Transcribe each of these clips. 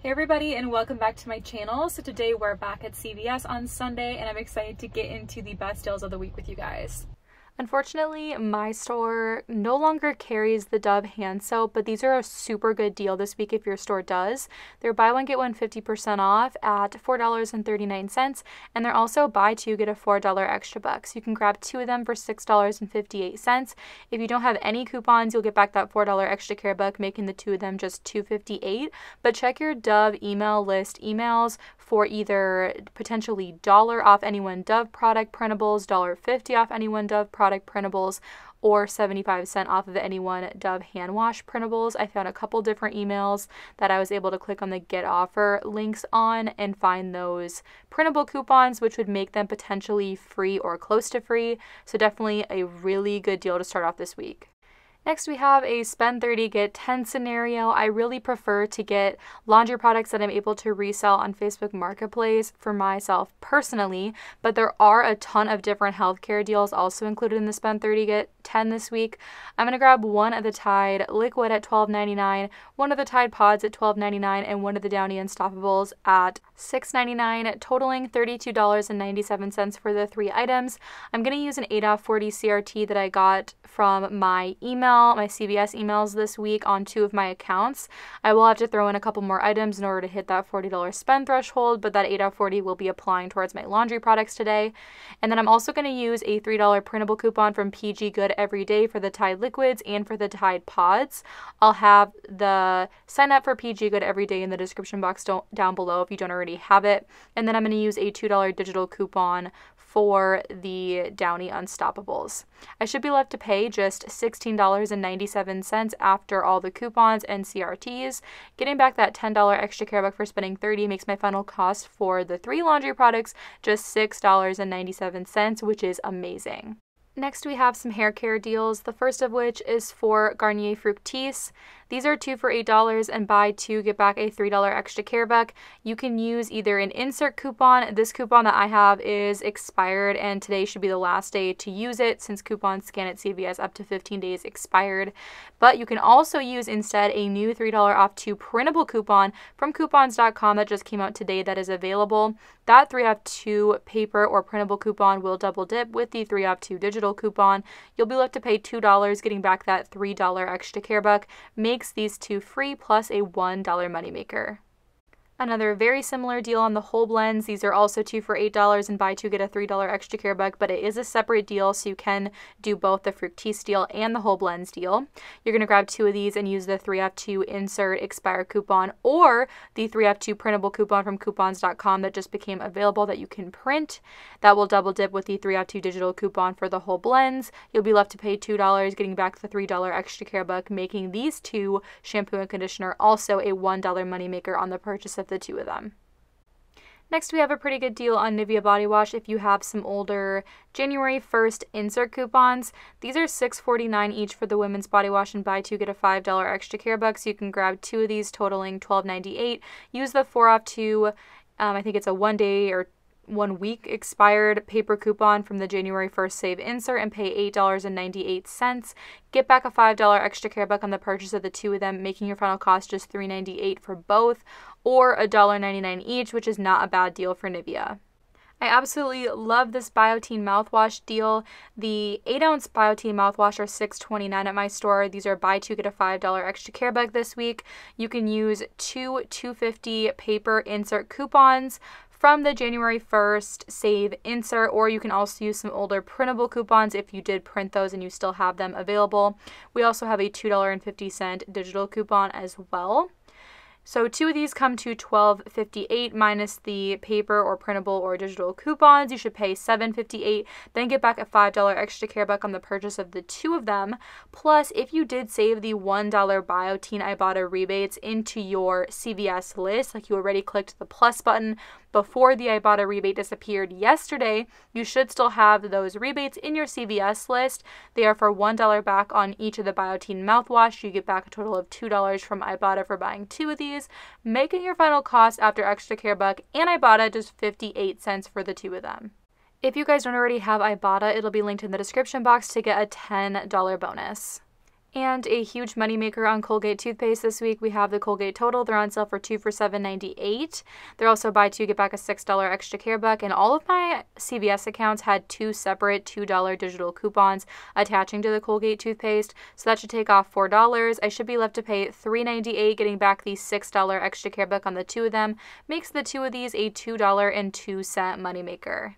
Hey everybody, and welcome back to my channel. So today we're back at CVS on Sunday and I'm excited to get into the best deals of the week with you guys. Unfortunately, my store no longer carries the Dove hand soap, but these are a super good deal this week if your store does. They're buy one get one 50% off at $4.39, and they're also buy two get a $4 extra bucks. You can grab two of them for $6.58. If you don't have any coupons, you'll get back that $4 extra care buck, making the two of them just $2.58. But check your Dove email list emails for either potentially $1 off any one Dove product printables, $1.50 off any one Dove product printables, or 75% off of any one Dove hand wash printables. I found a couple different emails that I was able to click on the get offer links on and find those printable coupons, which would make them potentially free or close to free. So definitely a really good deal to start off this week. Next, we have a spend 30, get 10 scenario. I really prefer to get laundry products that I'm able to resell on Facebook Marketplace for myself personally, but there are a ton of different healthcare deals also included in the spend 30, get 10 this week. I'm going to grab one of the Tide Liquid at $12.99, one of the Tide Pods at $12.99, and one of the Downy Unstoppables at $6.99, totaling $32.97 for the three items. I'm going to use an 8-off-40 CRT that I got from my CVS emails this week on two of my accounts. I will have to throw in a couple more items in order to hit that $40 spend threshold, but that 8-off-40 will be applying towards my laundry products today. And then I'm also going to use a $3 printable coupon from PG Good Every Day for the Tide Liquids and for the Tide Pods. I'll have the sign up for PG Good Every Day in the description box down below if you don't already have it. And then I'm going to use a $2 digital coupon for the Downy Unstoppables. I should be left to pay just $16.97 after all the coupons and CRTs. Getting back that $10 extra care buck for spending $30 makes my final cost for the three laundry products just $6.97, which is amazing. Next, we have some hair care deals, the first of which is for Garnier Fructis. These are 2 for $8 and buy two, get back a $3 extra care buck. You can use either an insert coupon. This coupon that I have is expired and today should be the last day to use it since coupons scan at CVS up to 15 days expired. But you can also use instead a new $3 off two printable coupon from coupons.com that just came out today that is available. That 3 off 2 paper or printable coupon will double dip with the 3 off 2 digital coupon. You'll be left to pay $2, getting back that $3 extra care buck. Makes these two free plus a $1 moneymaker. Another very similar deal on the whole blends. These are also 2 for $8 and buy two get a $3 extra care buck, but it is a separate deal, so you can do both the Fructis deal and the whole blends deal. You're going to grab two of these and use the 3 off 2 insert expire coupon or the 3 off 2 printable coupon from coupons.com that just became available that you can print. That will double dip with the 3 off 2 digital coupon for the whole blends. You'll be left to pay $2, getting back the $3 extra care buck, making these two shampoo and conditioner also a $1 moneymaker on the purchase of the two of them. Next, we have a pretty good deal on Nivea body wash if you have some older January 1st insert coupons. These are $6.49 each for the women's body wash and buy two get a $5 extra care buck. So you can grab two of these totaling $12.98. Use the 4 off 2, I think it's a 1 day or 1 week expired paper coupon from the January 1st save insert and pay $8.98. Get back a $5 extra care buck on the purchase of the two of them, making your final cost just $3.98 for both or $1.99 each, which is not a bad deal for Nivea. I absolutely love this Biotene mouthwash deal. The 8-ounce Biotene mouthwash are $6.29 at my store. These are buy two get a $5 extra care buck this week. You can use two $2.50 paper insert coupons from the January 1st save insert, or you can also use some older printable coupons if you did print those and you still have them available. We also have a $2.50 digital coupon as well. So two of these come to $12.58 minus the paper or printable or digital coupons. You should pay $7.58, then get back a $5 extra care buck on the purchase of the two of them. Plus, if you did save the $1 Biotene Ibotta rebates into your CVS list, like you already clicked the plus button before the Ibotta rebate disappeared yesterday, you should still have those rebates in your CVS list. They are for $1 back on each of the Biotene mouthwash. You get back a total of $2 from Ibotta for buying two of these, making your final cost after extra care buck and Ibotta just 58 cents for the two of them. If you guys don't already have Ibotta, it'll be linked in the description box to get a $10 bonus. And a huge moneymaker on Colgate toothpaste this week, we have the Colgate Total. They're on sale for 2 for $7.98. They're also buy two, get back a $6 extra care buck. And all of my CVS accounts had 2 separate $2 digital coupons attaching to the Colgate toothpaste. So that should take off $4. I should be left to pay $3.98, getting back the $6 extra care buck on the 2 of them. Makes the 2 of these a $2.02 moneymaker.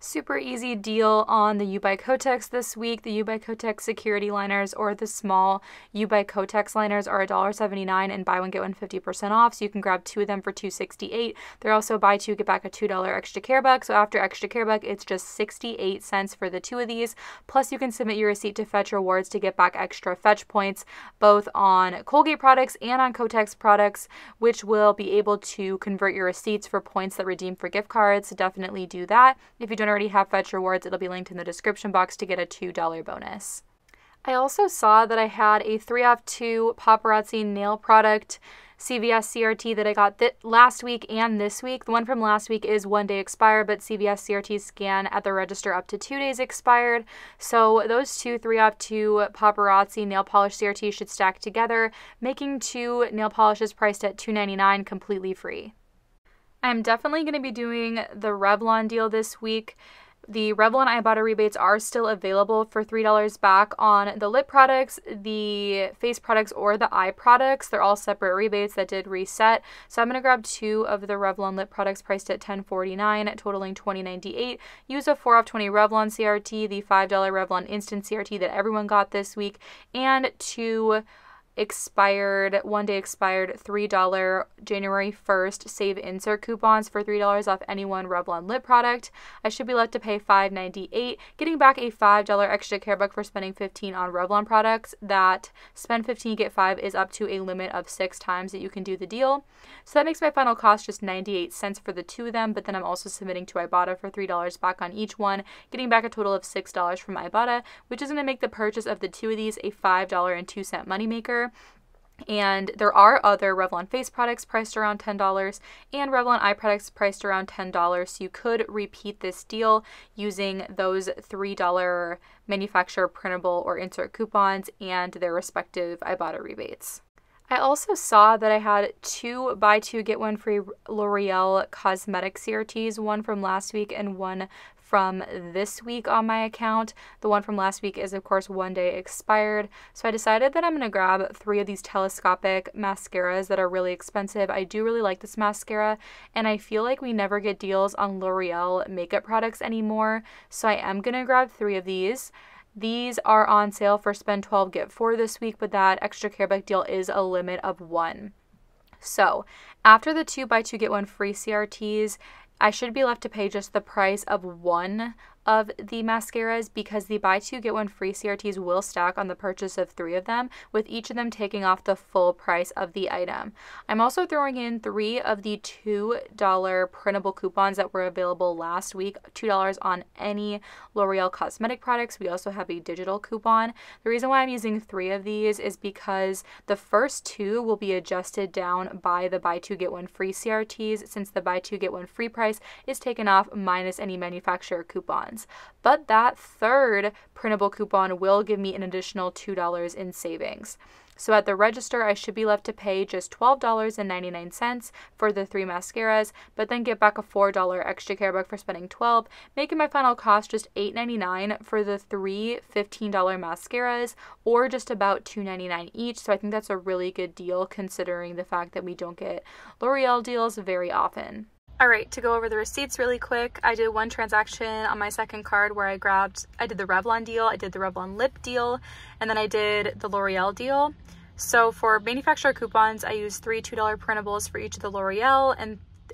Super easy deal on the ywektyq this week. The ywektyq security liners, or the small ywektyq liners, are $1.79 and buy one get one 50% off. So you can grab 2 of them for $2.68. They're also buy 2 get back a $2 extra care buck. So after extra care buck, it's just 68 cents for the 2 of these. Plus you can submit your receipt to Fetch Rewards to get back extra Fetch points, both on Colgate products and on Kotex products, which will be able to convert your receipts for points that redeem for gift cards. So definitely do that. If you don't already have Fetch Rewards, it'll be linked in the description box to get a $2 bonus. I also saw that I had a 3 off 2 paparazzi nail product CVS CRT that I got last week and this week. The one from last week is 1 day expired, but CVS CRT scan at the register up to 2 days expired. So those 2 3 off 2 paparazzi nail polish CRT should stack together, making 2 nail polishes priced at $2.99 completely free. I'm definitely going to be doing the Revlon deal this week. The Revlon Ibotta rebates are still available for $3 back on the lip products, the face products, or the eye products. They're all separate rebates that did reset. So I'm going to grab 2 of the Revlon lip products priced at $10.49, totaling $20.98. Use a 4 off 20 Revlon CRT, the $5 Revlon Instant CRT that everyone got this week, and 2 1 day expired $3 January 1st save insert coupons for $3 off any one Revlon lip product. I should be left to pay $5.98, getting back a $5 extra care buck for spending $15 on Revlon products. That spend $15 get 5 is up to a limit of 6 times that you can do the deal. So that makes my final cost just 98 cents for the 2 of them, but then I'm also submitting to Ibotta for $3 back on each one, getting back a total of $6 from Ibotta, which is going to make the purchase of the 2 of these a $5.02 moneymaker. And there are other Revlon face products priced around $10 and Revlon eye products priced around $10. So you could repeat this deal using those $3 manufacturer printable or insert coupons and their respective Ibotta rebates. I also saw that I had 2 buy 2 get 1 free L'Oreal cosmetic CRTs, one from last week and one from this week on my account. The one from last week is of course 1 day expired. So I decided that I'm going to grab 3 of these telescopic mascaras that are really expensive. I do really like this mascara, and I feel like we never get deals on L'Oreal makeup products anymore. So I am going to grab 3 of these. These are on sale for spend 12 get 4 this week, but that extra care buck deal is a limit of 1. So after the 2 buy 2 get 1 free CRTs, I should be left to pay just the price of 1 of the mascaras, because the buy 2 get 1 free CRTs will stack on the purchase of 3 of them, with each of them taking off the full price of the item. I'm also throwing in 3 of the $2 printable coupons that were available last week, $2 on any L'Oreal cosmetic products. We also have a digital coupon. The reason why I'm using 3 of these is because the first 2 will be adjusted down by the buy 2 get 1 free CRTs, since the buy 2 get 1 free price is taken off minus any manufacturer coupons. But that third printable coupon will give me an additional $2 in savings. So at the register, I should be left to pay just $12.99 for the 3 mascaras, but then get back a $4 extra care buck for spending $12, making my final cost just $8.99 for the 3 $15 mascaras, or just about $2.99 each. So I think that's a really good deal considering the fact that we don't get L'Oreal deals very often. Alright, to go over the receipts really quick, I did 1 transaction on my second card where I did the Revlon deal, I did the Revlon lip deal, and then I did the L'Oreal deal. So for manufacturer coupons, I used 3 $2 printables for each of the L'Oreal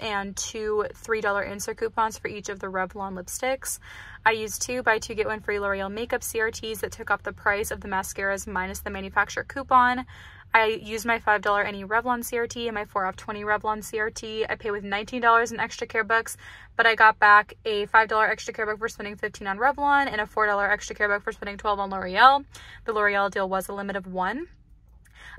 and 2 $3 insert coupons for each of the Revlon lipsticks. I used 2 buy 2 get 1 free L'Oreal makeup CRTs that took off the price of the mascaras minus the manufacturer coupon. I used my $5 any Revlon CRT and my 4 off 20 Revlon CRT. I paid with $19 in extra care bucks, but I got back a $5 extra care buck for spending $15 on Revlon and a $4 extra care buck for spending $12 on L'Oreal. The L'Oreal deal was a limit of 1.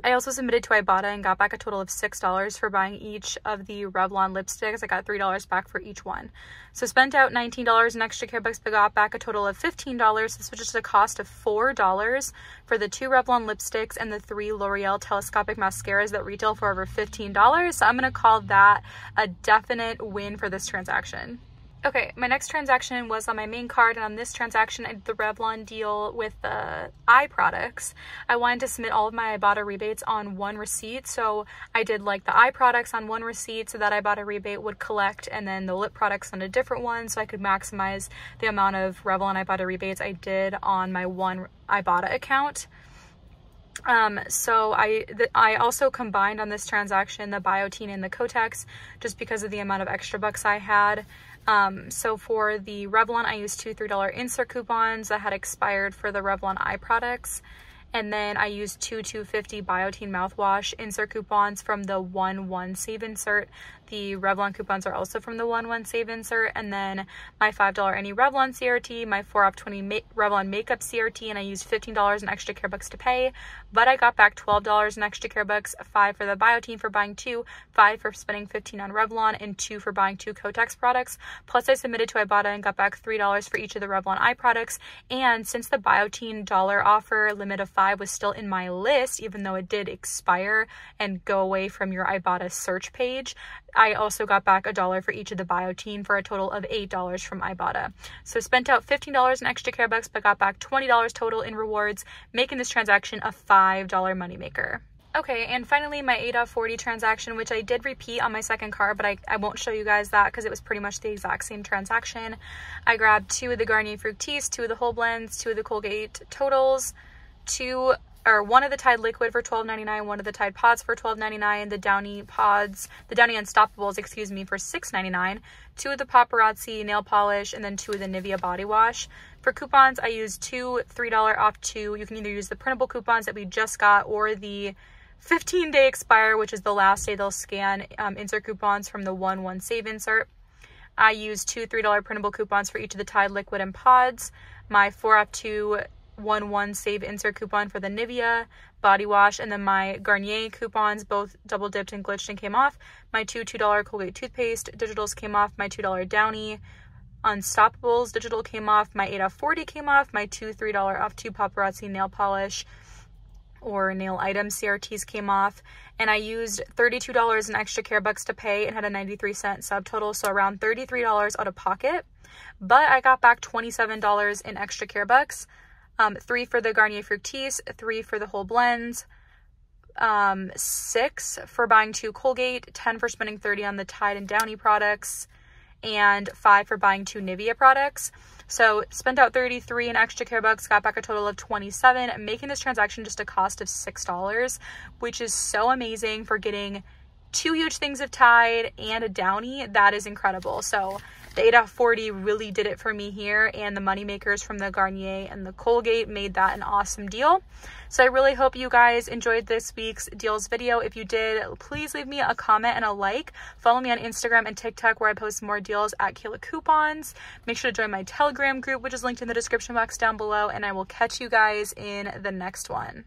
I also submitted to Ibotta and got back a total of $6 for buying each of the Revlon lipsticks. I got $3 back for each one. So spent out $19 in extra care bucks, but got back a total of $15. This was just a cost of $4 for the 2 Revlon lipsticks and the 3 L'Oreal telescopic mascaras that retail for over $15. So I'm going to call that a definite win for this transaction. Okay, my next transaction was on my main card, and on this transaction I did the Revlon deal with the eye products. I wanted to submit all of my Ibotta rebates on one receipt, so I did like the eye products on one receipt so that Ibotta rebate would collect, and then the lip products on a different one so I could maximize the amount of Revlon Ibotta rebates I did on my one Ibotta account. So I also combined on this transaction the Biotin and the Kotex just because of the amount of extra bucks I had. So for the Revlon, I used 2 $3 insert coupons that had expired for the Revlon eye products. And then I used 2 $2.50 Biotin mouthwash insert coupons from the 1 save insert. The Revlon coupons are also from the 1 save insert. And then my $5 any Revlon CRT, my 4 off 20 Revlon makeup CRT, and I used $15 in extra care bucks to pay. But I got back $12 in extra care bucks, 5 for the Biotin for buying 2, 5 for spending $15 on Revlon, and 2 for buying 2 Kotex products. Plus I submitted to Ibotta and got back $3 for each of the Revlon eye products. And since the Biotin dollar offer limit of 5 was still in my list, even though it did expire and go away from your Ibotta search page, I also got back $1 for each of the Biotin for a total of $8 from Ibotta. So spent out $15 in extra care bucks, but got back $20 total in rewards, making this transaction a $5 moneymaker. Okay, and finally my 8/40 transaction, which I did repeat on my second card, but I won't show you guys that because it was pretty much the exact same transaction. I grabbed 2 of the Garnier Fructis, 2 of the Whole Blends, 2 of the Colgate Totals, 1 of the Tide Liquid for $12.99, 1 of the Tide Pods for $12.99, the Downy Pods, the Downy Unstoppables, excuse me, for $6.99, 2 of the Paparazzi nail polish, and then 2 of the Nivea body wash. For coupons, I used 2 $3 off 2. You can either use the printable coupons that we just got or the 15-day expire, which is the last day they'll scan, insert coupons from the 1 save insert. I used 2 $3 printable coupons for each of the Tide Liquid and Pods, my 4 off 2 1 save insert coupon for the Nivea body wash, and then my Garnier coupons both double dipped and glitched and came off. My 2 $2 Colgate toothpaste digitals came off. My $2 Downy Unstoppables digital came off. My 8/40 came off. My 2 $3 off 2 Paparazzi nail polish or nail item CRTs came off, and I used $32 in extra care bucks to pay and had a 93-cent subtotal, so around $33 out of pocket. But I got back $27 in extra care bucks. 3 for the Garnier Fructis, 3 for the Whole Blends, 6 for buying 2 Colgate, 10 for spending $30 on the Tide and Downy products, and 5 for buying 2 Nivea products. So spent out $33 in extra care bucks, got back a total of $27, making this transaction just a cost of $6, which is so amazing for getting 2 huge things of Tide and a Downy. That is incredible. So the 8/40 really did it for me here, and the money makers from the Garnier and the Colgate made that an awesome deal. So I really hope you guys enjoyed this week's deals video. If you did, please leave me a comment and a like. Follow me on Instagram and TikTok where I post more deals at kaylakoupons. Make sure to join my Telegram group, which is linked in the description box down below, and I will catch you guys in the next one.